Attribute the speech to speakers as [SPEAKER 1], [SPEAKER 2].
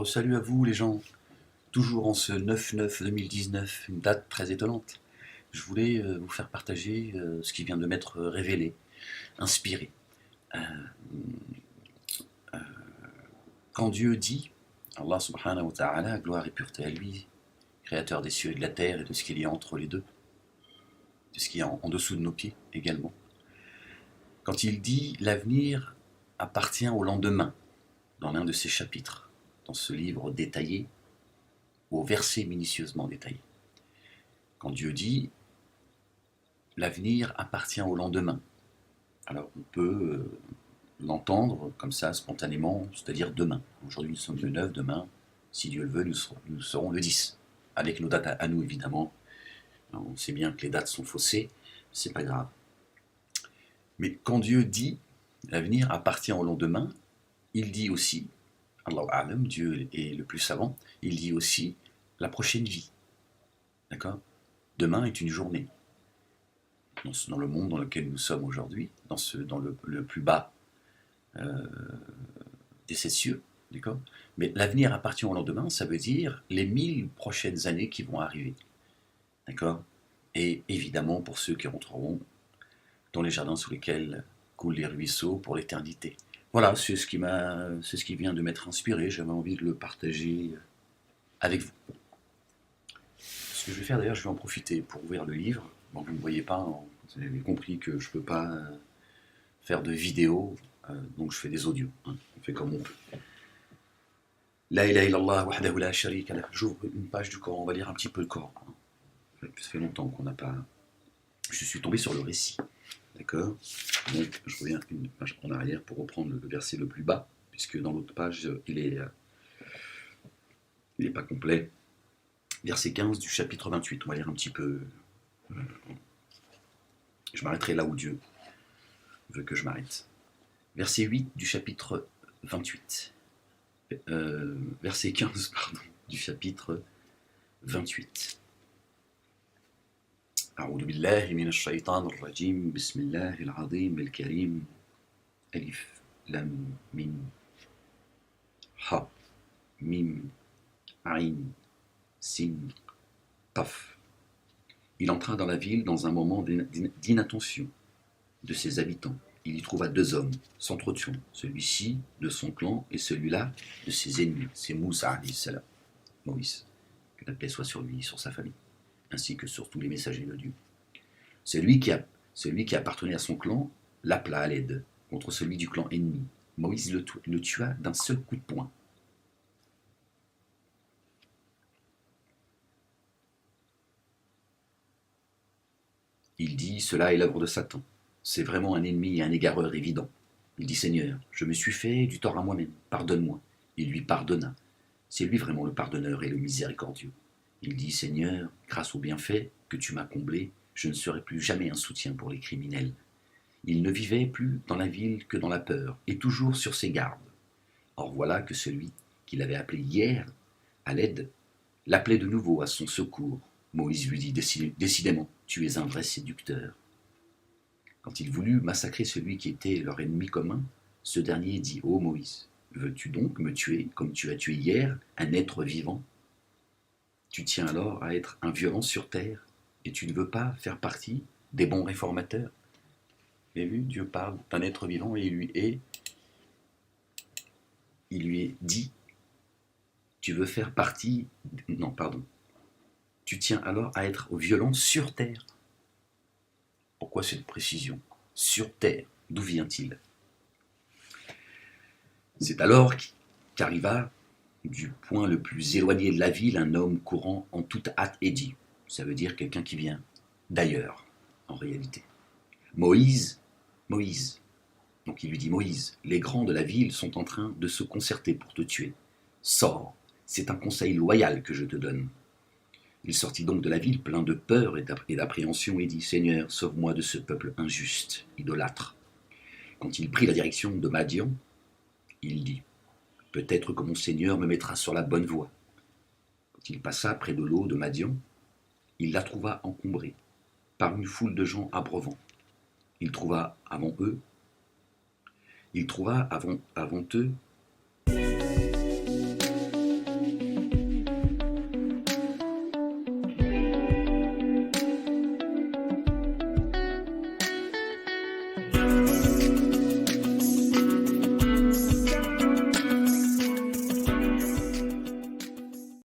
[SPEAKER 1] Salut à vous les gens, toujours en ce 9-9-2019, une date très étonnante. Je voulais vous faire partager ce qui vient de m'être révélé, inspiré. Euh, euh, Quand Dieu dit, Allah subhanahu wa ta'ala, gloire et pureté à lui, créateur des cieux et de la terre et de ce qu'il y a entre les deux, de ce qu'il y a en dessous de nos pieds également. Quand il dit l'avenir appartient au lendemain, dans l'un de ses chapitres, dans ce livre détaillé, aux versets minutieusement détaillés. Quand Dieu dit l'avenir appartient au lendemain, alors on peut l'entendre comme ça spontanément, c'est-à-dire demain. Aujourd'hui nous sommes le 9, demain, si Dieu le veut, nous serons le 10, avec nos dates à nous évidemment. On sait bien que les dates sont faussées, c'est pas grave. Mais quand Dieu dit l'avenir appartient au lendemain, il dit aussi, Allahu A'lam, Dieu est le plus savant, il dit aussi la prochaine vie. D'accord ? Demain est une journée. Dans le monde dans lequel nous sommes aujourd'hui, dans le plus bas des sept cieux, d'accord ? Mais l'avenir appartient au lendemain, ça veut dire les 1000 prochaines années qui vont arriver, d'accord ? Et évidemment pour ceux qui rentreront dans les jardins sous lesquels coulent les ruisseaux pour l'éternité. Voilà, c'est ce qui vient de m'être inspiré, j'avais envie de le partager avec vous. Ce que je vais faire d'ailleurs, je vais en profiter pour ouvrir le livre. Bon, vous ne me voyez pas, vous avez compris que je ne peux pas faire de vidéo, donc je fais des audios. On fait comme on peut. La ilaha illallah wahdahu la sharika lah. J'ouvre une page du Coran, on va lire un petit peu le Coran. Ça fait longtemps qu'on n'a pas... Je suis tombé sur le récit, d'accord ? Donc je reviens une page en arrière pour reprendre le verset le plus bas, puisque dans l'autre page, il n'est pas complet. Verset 15 du chapitre 28, on va lire un petit peu... Je m'arrêterai là où Dieu veut que je m'arrête. Verset 8 du chapitre 28. Verset 15, pardon, du chapitre 28. أعوذ بالله من الشيطان الرجيم بسم الله العظيم الكريم ألف لام ميم ح ميم عين سين قاف. Il entra dans la ville dans un moment d'inattention de ses habitants. Il y trouva deux hommes, s'entretuant, celui-ci de son clan et celui-là de ses ennemis. C'est Moussa alayhi salam, Moïse, que la paix soit sur lui et sur sa famille, ainsi que sur tous les messagers de Dieu. Celui qui appartenait à son clan l'appela à l'aide contre celui du clan ennemi. Moïse le tua d'un seul coup de poing. Il dit, cela est l'œuvre de Satan. C'est vraiment un ennemi et un égareur évident. Il dit, Seigneur, je me suis fait du tort à moi-même, pardonne-moi. Il lui pardonna. C'est lui vraiment le pardonneur et le miséricordieux. Il dit, Seigneur, grâce au bienfait que tu m'as comblé, je ne serai plus jamais un soutien pour les criminels. Il ne vivait plus dans la ville que dans la peur, et toujours sur ses gardes. Or voilà que celui qu'il avait appelé hier à l'aide l'appelait de nouveau à son secours. Moïse lui dit, décidément, tu es un vrai séducteur. Quand il voulut massacrer celui qui était leur ennemi commun, ce dernier dit, ô Moïse, veux-tu donc me tuer comme tu as tué hier un être vivant ? Tu tiens alors à être un violent sur terre, et tu ne veux pas faire partie des bons réformateurs ? Vous avez vu, Dieu parle d'un être vivant et il lui est dit, tu veux faire partie... Non, pardon. Tu tiens alors à être violent sur terre. Pourquoi cette précision ? Sur terre, d'où vient-il ? C'est alors qu'arriva du point le plus éloigné de la ville un homme courant en toute hâte et dit, ça veut dire quelqu'un qui vient d'ailleurs, en réalité. Moïse, Moïse. Donc il lui dit, Moïse, les grands de la ville sont en train de se concerter pour te tuer. Sors, c'est un conseil loyal que je te donne. Il sortit donc de la ville plein de peur et d'appréhension et dit, Seigneur, sauve-moi de ce peuple injuste, idolâtre. Quand il prit la direction de Madian, il dit, peut-être que mon Seigneur me mettra sur la bonne voie. Quand il passa près de l'eau de Madian, il la trouva encombrée par une foule de gens abreuvant. Il trouva avant eux